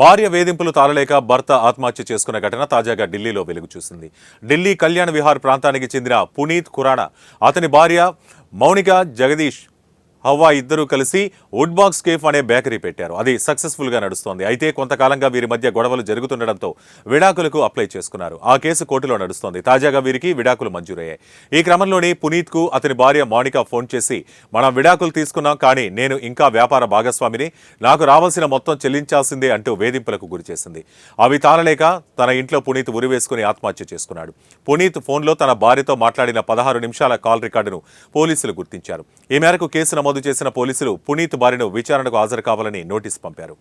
భార్య వేధింపులు తాళలేక భర్త ఆత్మహత్య చేసుకున్న ఘటన తాజాగా ఢిల్లీలో వెలుగు చూసింది. ఢిల్లీ కళ్యాణ్ విహార్ ప్రాంతానికి చెందిన పునీత్ ఖురానా, అతని భార్య మౌనిక జగదీష్ హవ్వా ఇద్దరూ కలిసి వుడ్ బాక్స్ కేఫ్ అనే బేకరీ పెట్టారు. అది సక్సెస్ఫుల్ గా నడుస్తోంది. అయితే కొంతకాలంగా వీరి మధ్య గొడవలు జరుగుతుండటంతో విడాకులకు అప్లై చేసుకున్నారు. ఆ కేసు కోర్టులో నడుస్తోంది. తాజాగా వీరికి విడాకులు మంజూరయ్యాయి. ఈ క్రమంలోనే పునీత్ కు అతని భార్య మౌనిక ఫోన్ చేసి, మనం విడాకులు తీసుకున్నాం, కానీ నేను ఇంకా వ్యాపార భాగస్వామిని, నాకు రావాల్సిన మొత్తం చెల్లించాల్సిందే అంటూ వేధింపులకు గురిచేసింది. అవి తాళలేక తన ఇంట్లో పునీత్ ఉరివేసుకుని ఆత్మహత్య చేసుకున్నాడు. పునీత్ ఫోన్లో తన భార్యతో మాట్లాడిన 16 నిమిషాల కాల్ రికార్డును పోలీసులు గుర్తించారు. ఈ మేరకు కేసు నమోదు చేసిన పోలీసులు పునీత్ భార్యను విచారణకు హాజరు కావాలని నోటీసు పంపారు.